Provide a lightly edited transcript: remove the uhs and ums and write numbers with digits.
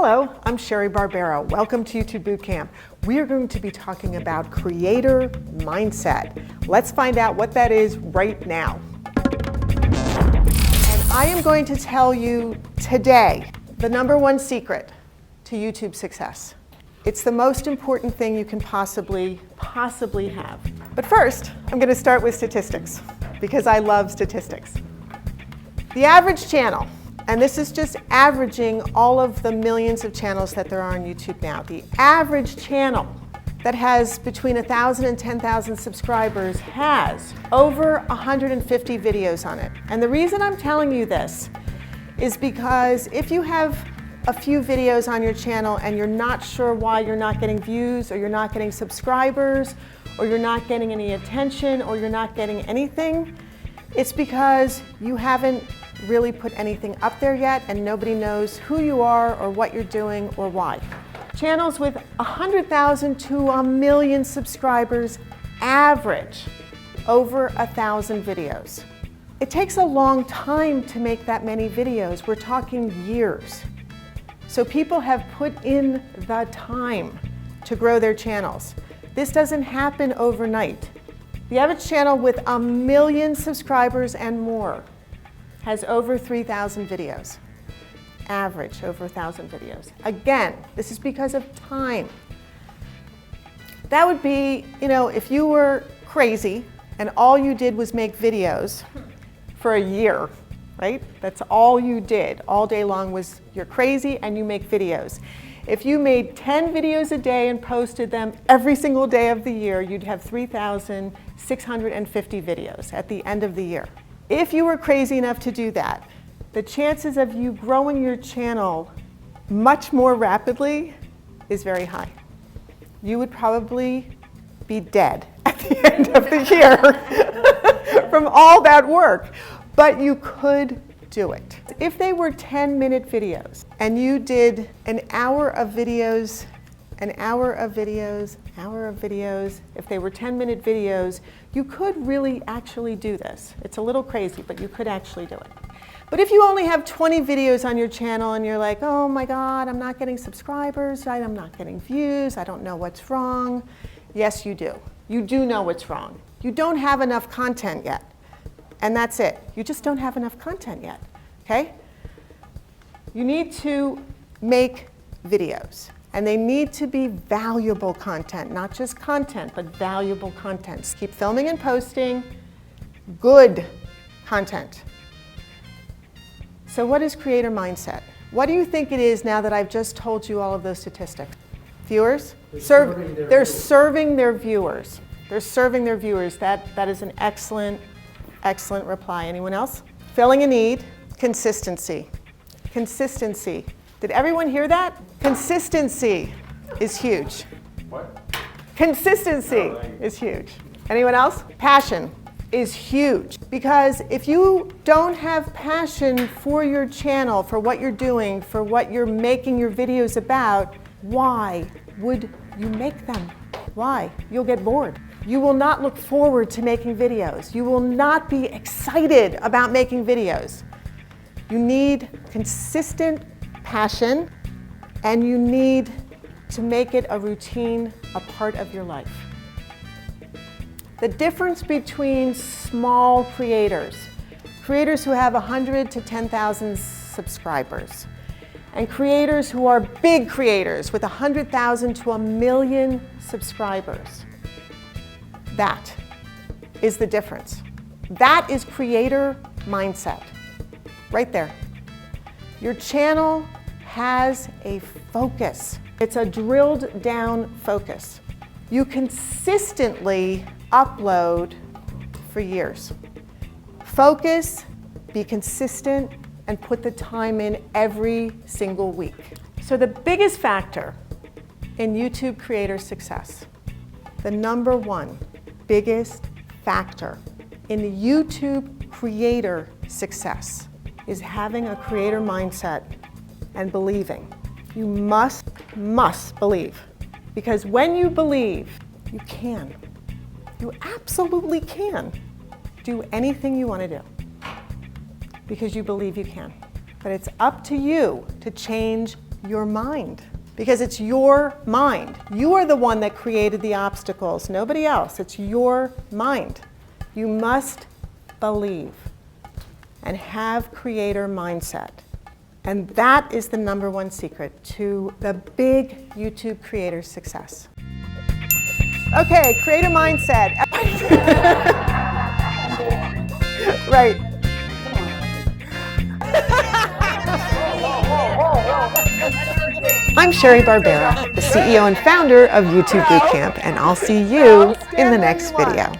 Hello, I'm Sheri Barbera. Welcome to YouTube Bootcamp. We are going to be talking about creator mindset. Let's find out what that is right now. And I am going to tell you today the #1 secret to YouTube success. It's the most important thing you can possibly have. But first, I'm going to start with statistics because I love statistics. The average channel, and this is just averaging all of the millions of channels that there are on YouTube now. The average channel that has between 1,000 and 10,000 subscribers has over 150 videos on it. And the reason I'm telling you this is because if you have a few videos on your channel and you're not sure why you're not getting views, or you're not getting subscribers, or you're not getting any attention, or you're not getting anything, it's because you haven't really put anything up there yet and nobody knows who you are or what you're doing or why. Channels with 100,000 to 1 million subscribers average over 1,000 videos. It takes a long time to make that many videos. We're talking years. So people have put in the time to grow their channels. This doesn't happen overnight. The average channel with 1 million subscribers and more has over 3,000 videos. Average over 1,000 videos. Again, this is because of time. That would be, if you were crazy and all you did was make videos for a year, right? That's all you did all day long was you're crazy and you make videos. If you made 10 videos a day and posted them every single day of the year, you'd have 3,650 videos at the end of the year. If you were crazy enough to do that, the chances of you growing your channel much more rapidly is very high. You would probably be dead at the end of the year from all that work, but you could do it. If they were 10-minute videos and you did an hour of videos, if they were 10-minute videos, you could really actually do this. It's a little crazy, but you could actually do it. But if you only have 20 videos on your channel and you're like, oh my God, I'm not getting subscribers, right? I'm not getting views, I don't know what's wrong. Yes, you do. You do know what's wrong. You don't have enough content yet. And that's it. You just don't have enough content yet, okay? You need to make videos. And they need to be valuable content, not just content, but valuable content. Keep filming and posting good content. So what is creator mindset? What do you think it is now that I've just told you all of those statistics? Viewers? They're serving their viewers. They're serving their viewers. That is an excellent reply. Anyone else? Filling a need, consistency. Consistency. Did everyone hear that? Consistency is huge. What? Consistency is huge. Anyone else? Passion is huge. Because if you don't have passion for your channel, for what you're doing, for what you're making your videos about, why would you make them? Why? You'll get bored. You will not look forward to making videos. You will not be excited about making videos. You need consistent passion, and you need to make it a routine, a part of your life. The difference between small creators who have 100 to 10,000 subscribers, and creators who are big creators with 100,000 to 1 million subscribers, that is the difference. That is creator mindset, right there. Your channel has a focus. It's a drilled down focus. You consistently upload for years. Focus, be consistent, and put the time in every single week. So the biggest factor in YouTube creator success, the #1 biggest factor in the YouTube creator success is having a creator mindset and believing. You must believe. Because when you believe, you can. You absolutely can do anything you want to do. Because you believe you can. But it's up to you to change Your mind. Because it's your mind. You are the one that created the obstacles, nobody else. It's your mind. You must believe and have creator mindset. And that is the #1 secret to the big YouTube creator's success. Okay, creator mindset. Right. I'm Sheri Barbera, the CEO and founder of YouTube Bootcamp, and I'll see you in the next video.